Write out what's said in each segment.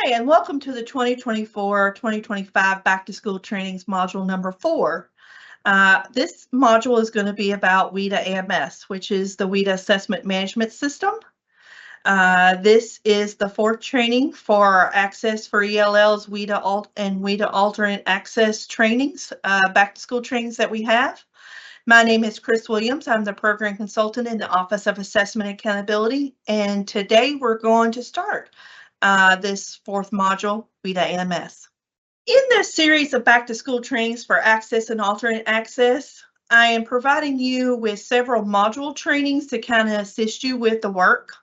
Hi, and welcome to the 2024-2025 Back to School Trainings Module number 4. This module is going to be about WIDA AMS, which is the WIDA Assessment Management System. This is the 4th training for our Access for ELLs, WIDA and WIDA Alternate Access trainings, back to school trainings that we have. My name is Chris Williams. I'm the program consultant in the Office of Assessment Accountability, and today we're going to start this 4th module, WIDA AMS. In this series of back to school trainings for Access and Alternate Access, I am providing you with several module trainings to kind of assist you with the work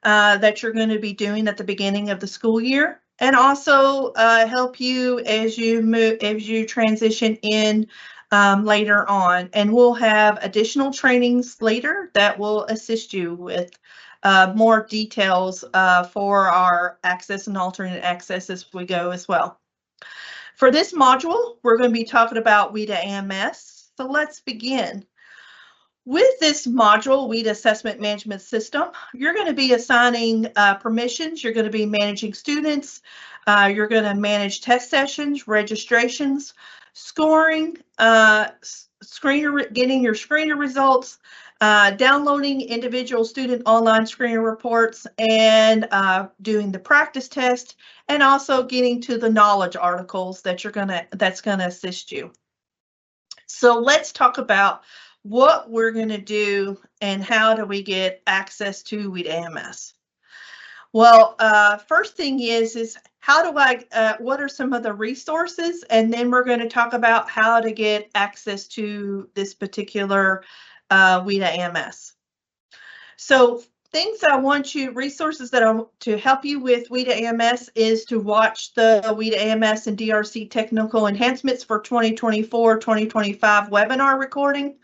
that you're going to be doing at the beginning of the school year, and also help you as you transition in later on. And we'll have additional trainings later that will assist you with more details for our access and alternate access as we go as well. For this module, we're going to be talking about WIDA AMS. So let's begin. With this module, WIDA Assessment Management System, you're going to be assigning permissions, you're going to be managing students, you're going to manage test sessions, registrations, scoring, getting your screener results, downloading individual student online screener reports, and doing the practice test, and also getting to the knowledge articles that that's gonna assist you. So let's talk about what we're going to do and how do we get access to WIDA AMS. Well, first thing is how do what are some of the resources, and then we're going to talk about how to get access to this particular WIDA AMS. So resources that to help you with WIDA AMS is to watch the WIDA AMS and DRC Technical Enhancements for 2024-2025 webinar recording,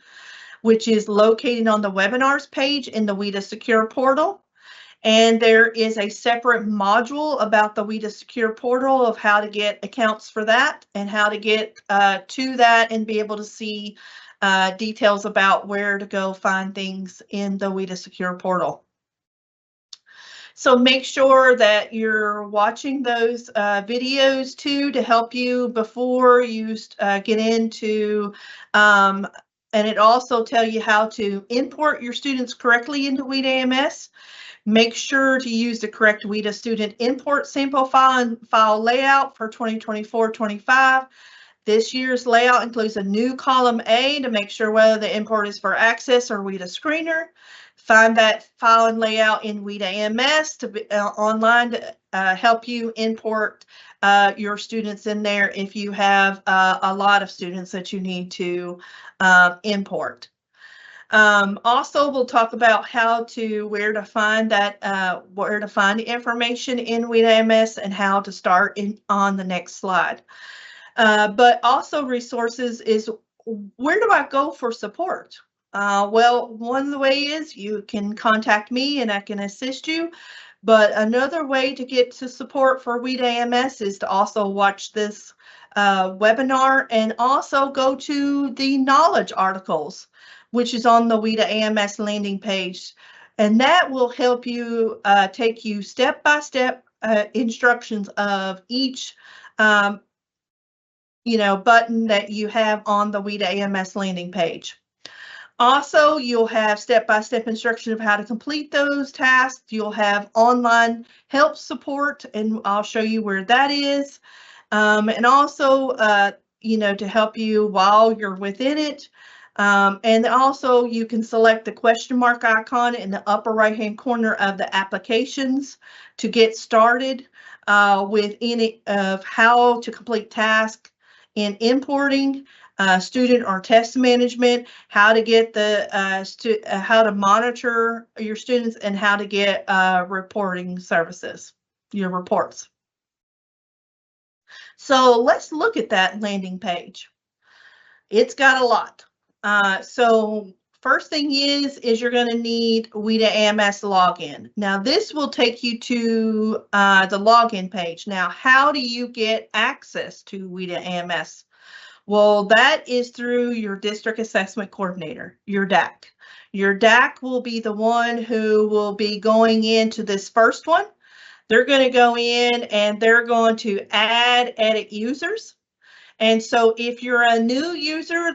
which is located on the webinars page in the WIDA Secure portal. And there is a separate module about the WIDA Secure portal of how to get accounts for that and how to get to that and be able to see details about where to go find things in the WIDA Secure portal. So make sure that you're watching those videos too to help you before you get into, and it also tells you how to import your students correctly into WIDA AMS. Make sure to use the correct WIDA student import sample file and file layout for 2024-25. This year's layout includes a new column A to make sure whether the import is for Access or WIDA Screener. Find that file and layout in WIDA AMS to be online to help you import your students in there if you have a lot of students that you need to import. Also, we'll talk about where to find the information in WIDA AMS and how to start on the next slide. But also resources is, where do I go for support? Well, one of the way is you can contact me and I can assist you. But another way to get to support for WIDA AMS is to also watch this webinar and also go to the knowledge articles, which is on the WIDA AMS landing page. And that will help you take you step-by-step instructions of each button that you have on the WIDA AMS landing page. Also, you'll have step-by-step instruction of how to complete those tasks. You'll have online help support, and I'll show you where that is. And also, to help you while you're within it. And also, you can select the question mark icon in the upper right-hand corner of the applications to get started with any of how to complete tasks in importing, student or test management, how to get how to monitor your students, and how to get reporting services, your reports. So let's look at that landing page. It's got a lot. So first thing is you're going to need WIDA AMS login. Now this will take you to the login page. Now, how do you get access to WIDA AMS? Well, that is through your district assessment coordinator, your DAC. Your DAC will be the one who will be going into this first one. They're going to go in and they're going to add, edit users. And so if you're a new user,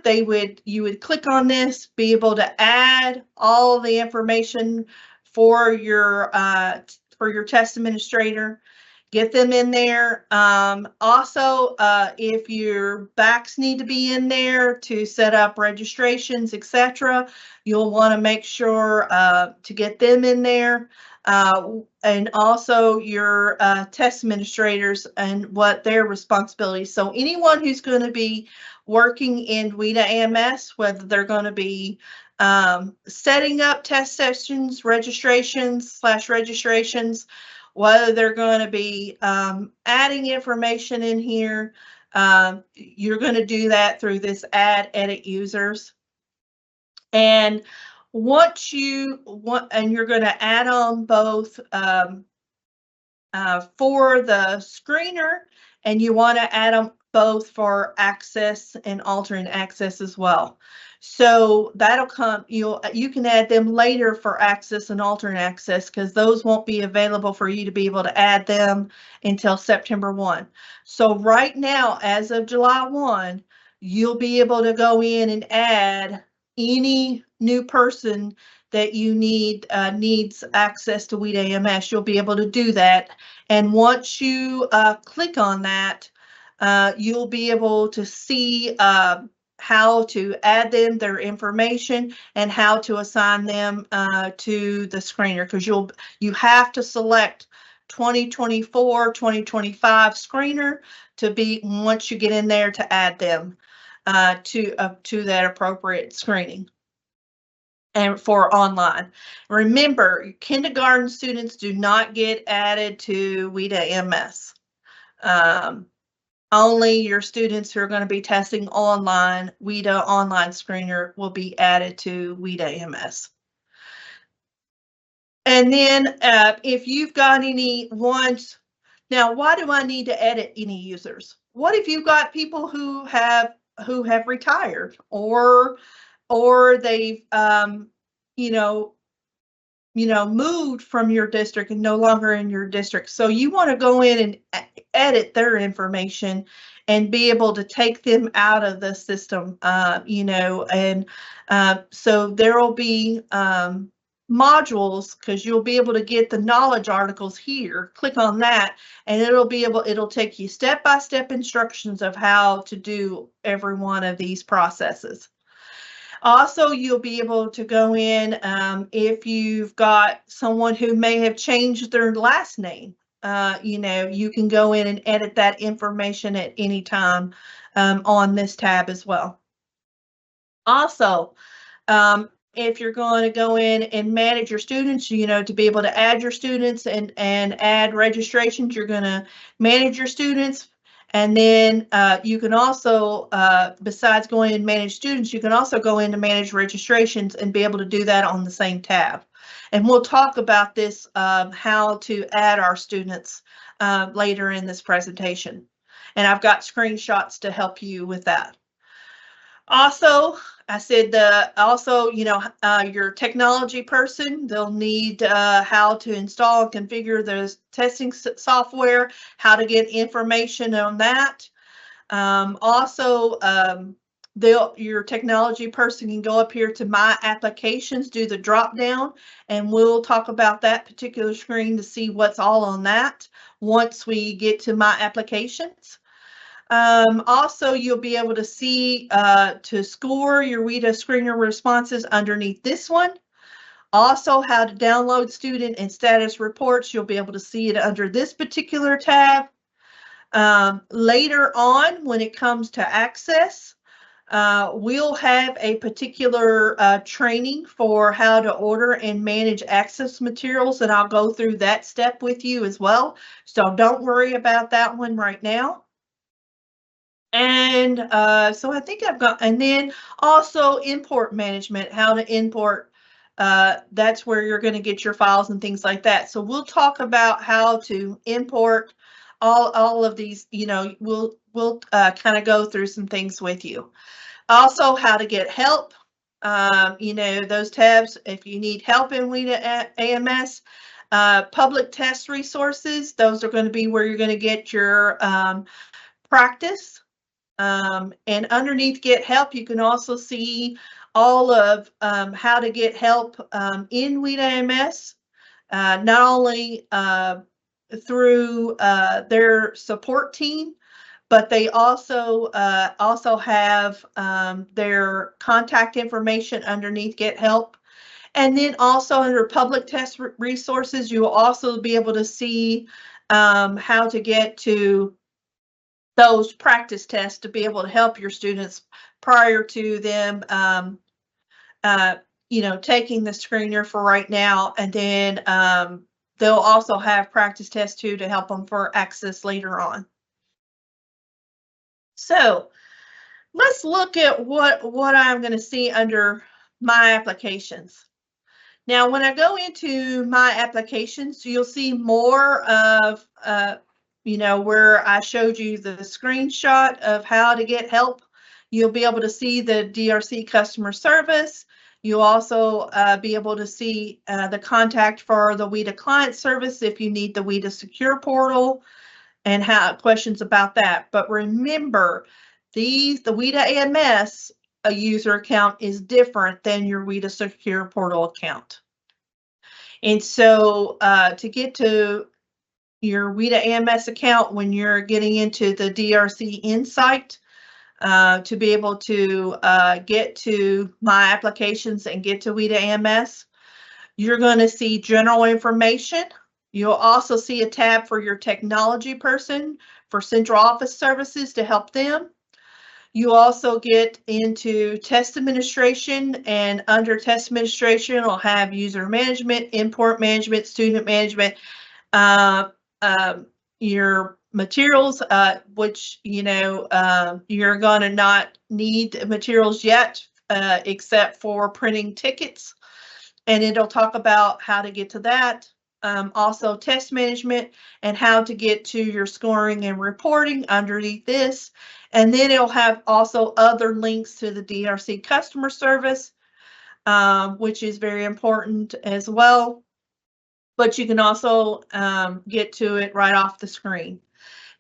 you would click on this, be able to add all the information for your test administrator, get them in there. Also, if your backs need to be in there to set up registrations, etc., you'll want to make sure to get them in there. And also your test administrators and what their responsibilities. So anyone who's going to be working in WIDA AMS, whether they're going to be setting up test sessions, registrations, whether they're going to be adding information in here, you're going to do that through this add, edit users. And once you want, and you're going to add on both for the screener, and you want to add them both for access and alternate access as well. So that'll come, you can add them later for access and alternate access, because those won't be available for you to be able to add them until September 1. So right now, as of July 1, you'll be able to go in and add any new person that you needs access to WIDA AMS. You'll be able to do that. And once you click on that, you'll be able to see how to add them, their information, and how to assign them to the screener, because you have to select 2024, 2025 screener to be, once you get in there, to add them to that appropriate screening. And for online, remember, kindergarten students do not get added to WIDA MS. Only your students who are going to be testing online, WIDA online screener, will be added to WIDA MS. And then if you've got any ones, now why do I need to edit any users? What if you've got people who have retired, or they've moved from your district and no longer in your district? So you want to go in and edit their information and be able to take them out of the system, and so there will be modules, because you'll be able to get the knowledge articles here. Click on that and it'll take you step-by-step instructions of how to do every one of these processes. Also, you'll be able to go in if you've got someone who may have changed their last name. You can go in and edit that information at any time on this tab as well. Also, if you're going to go in and manage your students, to be able to add your students and add registrations, you're going to manage your students. And then you can also, besides going and manage students, you can also go in to manage registrations and be able to do that on the same tab. And we'll talk about this, how to add our students later in this presentation. And I've got screenshots to help you with that. Also, I said your technology person, they'll need how to install and configure the testing software, how to get information on that. Your technology person can go up here to My Applications, do the drop down, and we'll talk about that particular screen to see what's all on that once we get to My Applications. Also, you'll be able to see to score your WIDA screener responses underneath this one. Also, how to download student and status reports. You'll be able to see it under this particular tab. Later on, when it comes to access, we'll have a particular training for how to order and manage access materials, and I'll go through that step with you as well. So don't worry about that one right now. And so I think I've got, and then also import management, how to import. That's where you're going to get your files and things like that. So we'll talk about how to import all of these. We'll kind of go through some things with you. Also, how to get help. Those tabs, if you need help in WIDA AMS, Public test resources, those are going to be where you're going to get your practice. And underneath Get Help, you can also see all of how to get help in WIDA MS, not only through their support team, but they also have their contact information underneath Get Help. And then also under public test resources, you will also be able to see how to get to those practice tests to be able to help your students prior to them, taking the screener for right now. And then they'll also have practice tests too to help them for access later on. So let's look at what I'm going to see under my applications. Now, when I go into my applications, you'll see more of, where I showed you the screenshot of how to get help. You'll be able to see the DRC customer service. You'll also be able to see the contact for the WIDA client service if you need the WIDA secure portal and questions about that. But remember, the WIDA AMS a user account is different than your WIDA secure portal account. And so to get to your WIDA AMS account when you're getting into the DRC Insight, to be able to get to my applications and get to WIDA AMS, you're going to see general information. You'll also see a tab for your technology person for central office services to help them. You also get into test administration, and under test administration, it'll have user management, import management, student management, your materials, which, you're going to not need materials yet, except for printing tickets. And it'll talk about how to get to that. Also test management and how to get to your scoring and reporting underneath this. And then it'll have also other links to the DRC customer service, which is very important as well. But you can also get to it right off the screen.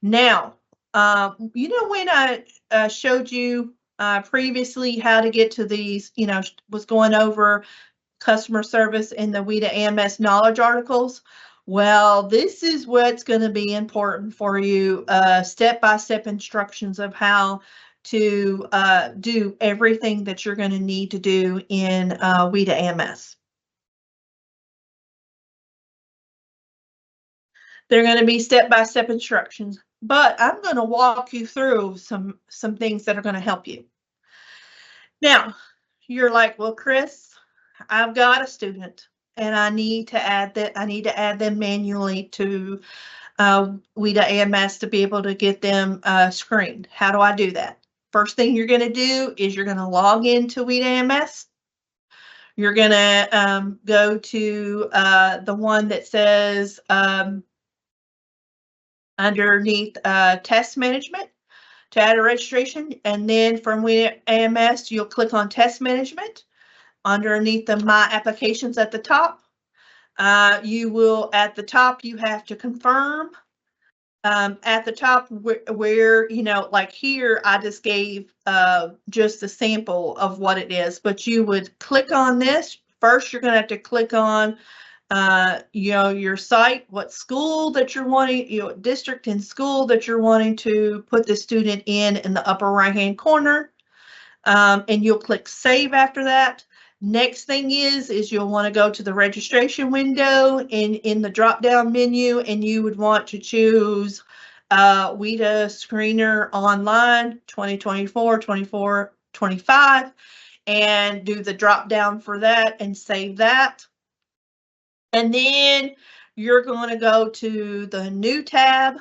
Now, when I showed you previously how to get to these, was going over customer service in the WIDA AMS knowledge articles. Well, this is what's going to be important for you, step-by-step instructions of how to do everything that you're going to need to do in WIDA AMS. They're going to be step-by-step instructions, but I'm going to walk you through some things that are going to help you. Now, you're like, well, Chris, I've got a student and I need to add them manually to WIDA AMS to be able to get them screened. How do I do that? First thing you're going to do is you're going to log into WIDA AMS. You're going to go to the one that says underneath test management to add a registration, and then from WIDA AMS you'll click on test management. Underneath the My Applications at the top, you have to confirm. At the top where like here, I just gave just a sample of what it is, but you would click on this. First, you're going to have to click on your site, what school that you're wanting, district and school that you're wanting to put the student in the upper right-hand corner, and you'll click Save after that. Next thing is you'll want to go to the registration window in the drop-down menu, and you would want to choose WIDA Screener Online 2024-25 and do the drop-down for that and save that. And then you're going to go to the New tab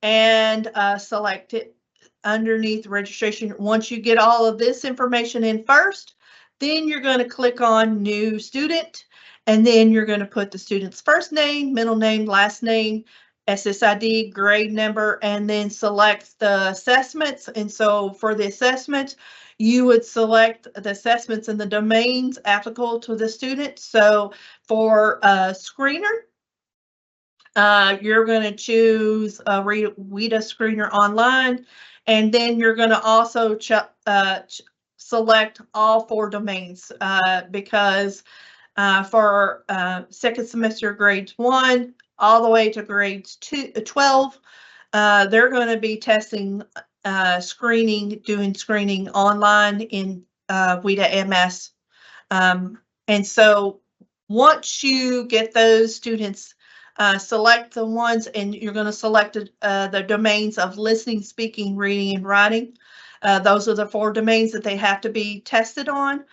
and select it underneath registration. Once you get all of this information in first, then you're going to click on New Student, and then you're going to put the student's first name, middle name, last name, SSID, grade number, and then select the assessments. And so for the assessments, you would select the assessments and the domains applicable to the student. So for a screener, You're going to choose WIDA Screener Online, and then you're going to also select all 4 domains because for second semester grades 1 all the way to grades 12, they're going to be testing doing screening online in WIDA MS. And so once you get those students, select the ones, and you're going to select the domains of listening, speaking, reading, and writing. Those are the 4 domains that they have to be tested on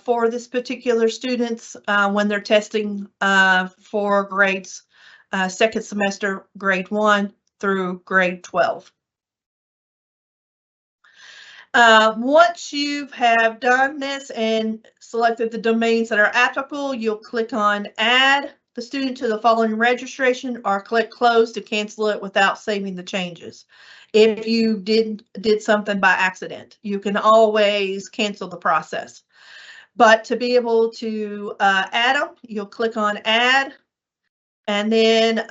for this particular students when they're testing for grades second semester, grade 1 through grade 12. Once you have done this and selected the domains that are applicable, you'll click on Add the student to the following registration, or click Close to cancel it without saving the changes. If you did something by accident, you can always cancel the process. But to be able to add them, you'll click on Add, and then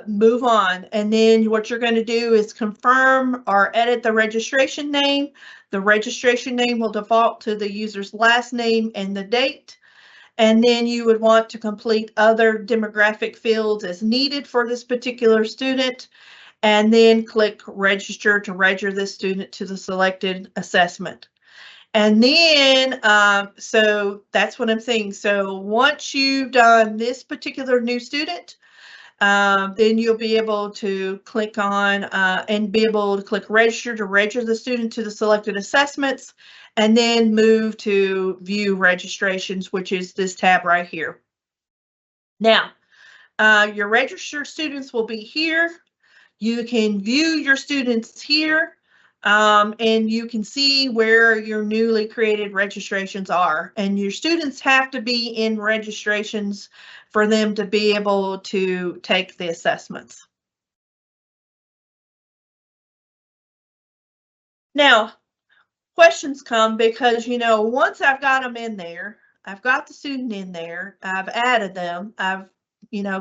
move on. And then what you're going to do is confirm or edit the registration name. The registration name will default to the user's last name and the date. And then you would want to complete other demographic fields as needed for this particular student. And then click Register to register this student to the selected assessment. And then, so that's what I'm saying. So once you've done this particular new student, then you'll be able to click on and be able to click Register to register the student to the selected assessments, and then move to View Registrations, which is this tab right here. Now, your registered students will be here. You can view your students here. And you can see where your newly created registrations are. And your students have to be in registrations for them to be able to take the assessments. Now, questions come because, once I've got them in there, I've got the student in there, I've added them, I've,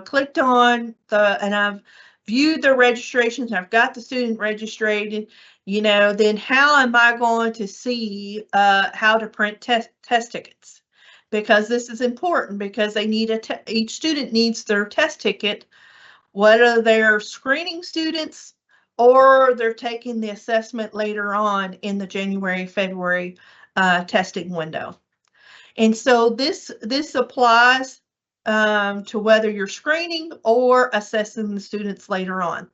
clicked on and I've viewed the registrations, I've got the student registered, then how am I going to see how to print test tickets? Because this is important, because they need each student needs their test ticket, whether they're screening students or they're taking the assessment later on in the January, February testing window. And so this applies to whether you're screening or assessing the students later on.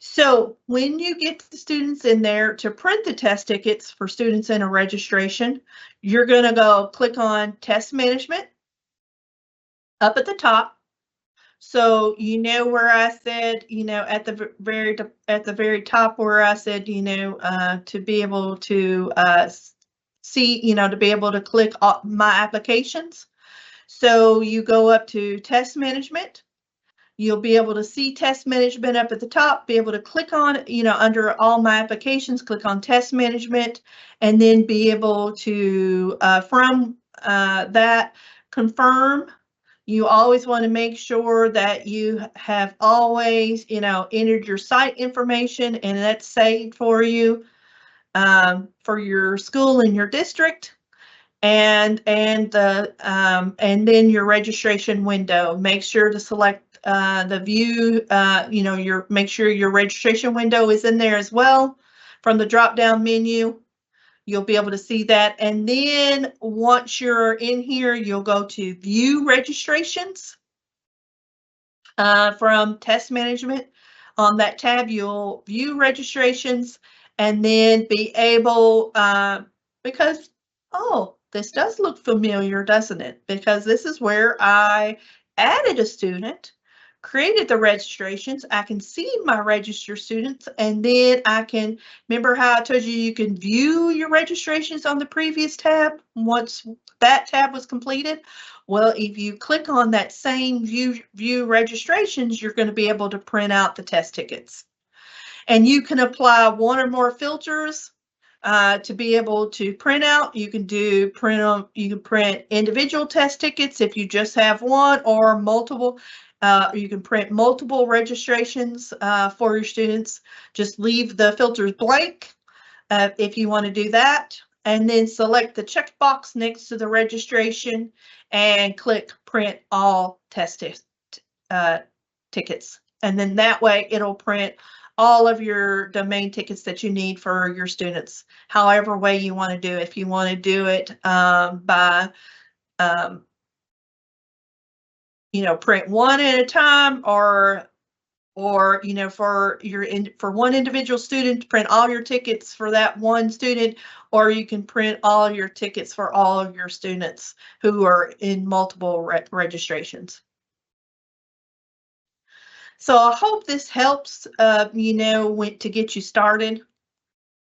So when you get the students in there to print the test tickets for students in a registration, you're going to go click on Test Management up at the top. So where I said, at the very top where I said, to be able to see, to be able to click My Applications. So you go up to Test Management. You'll be able to see Test Management up at the top, be able to click on, under All My Applications, click on Test Management, and then be able to, from that, confirm. You always want to make sure that you have always, entered your site information, and that's saved for you for your school and your district. And then your registration window. Make sure to select the view. Make sure your registration window is in there as well. From the drop-down menu, you'll be able to see that. And then once you're in here, you'll go to View Registrations from Test Management. On that tab, you'll view registrations and then be able, because, oh, this does look familiar, doesn't it? Because this is where I added a student, created the registrations. I can see my registered students, and then I can, remember how I told you can view your registrations on the previous tab once that tab was completed? Well, if you click on that same view registrations, you're going to be able to print out the test tickets. And you can apply one or more filters to be able to print out. You can print individual test tickets if you just have one, or multiple. You can print multiple registrations for your students. Just leave the filters blank if you want to do that, and then select the checkbox next to the registration and click print all test tickets. And then that way it'll print all of your domain tickets that you need for your students, however way you want to do it. If you want to do it by print one at a time, or for one individual student, print all your tickets for that one student, or you can print all your tickets for all of your students who are in multiple registrations. So I hope this helps, to get you started.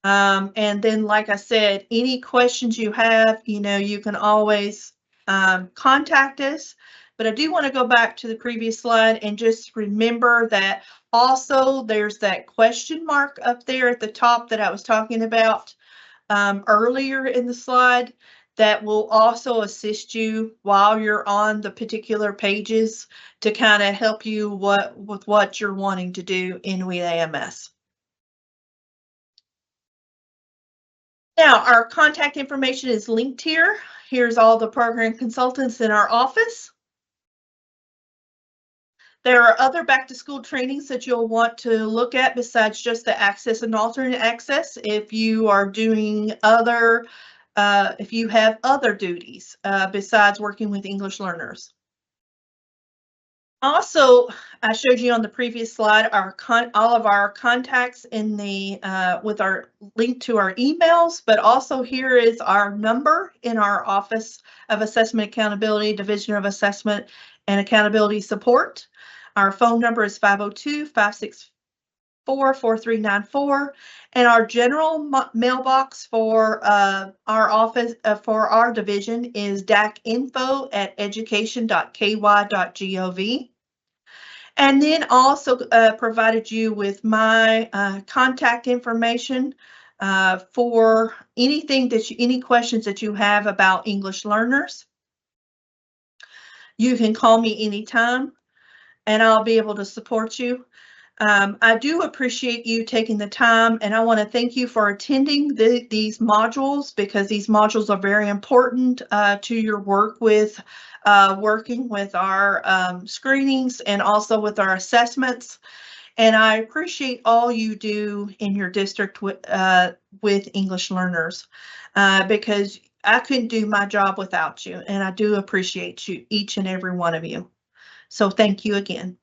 And then, like I said, any questions you have, you can always contact us. But I do want to go back to the previous slide and just remember that also there's that question mark up there at the top that I was talking about earlier in the slide that will also assist you while you're on the particular pages to kind of help you with what you're wanting to do in WIDA. Now, our contact information is linked here. Here's all the program consultants in our office. There are other back to school trainings that you'll want to look at besides just the access and alternate access if you are doing other, if you have other duties besides working with English learners. Also, I showed you on the previous slide all of our contacts in the with our link to our emails, but also here is our number in our Office of Assessment Accountability, Division of Assessment and Accountability Support. Our phone number is 502-564-4394, and our general mailbox for our office for our division is dacinfo@education.ky.gov. And then also provided you with my contact information for any questions that you have about English learners. You can call me anytime and I'll be able to support you. I do appreciate you taking the time, and I want to thank you for attending these modules, because these modules are very important to your work with working with our screenings and also with our assessments. And I appreciate all you do in your district with English learners, because I couldn't do my job without you, and I do appreciate you, each and every one of you. So thank you again.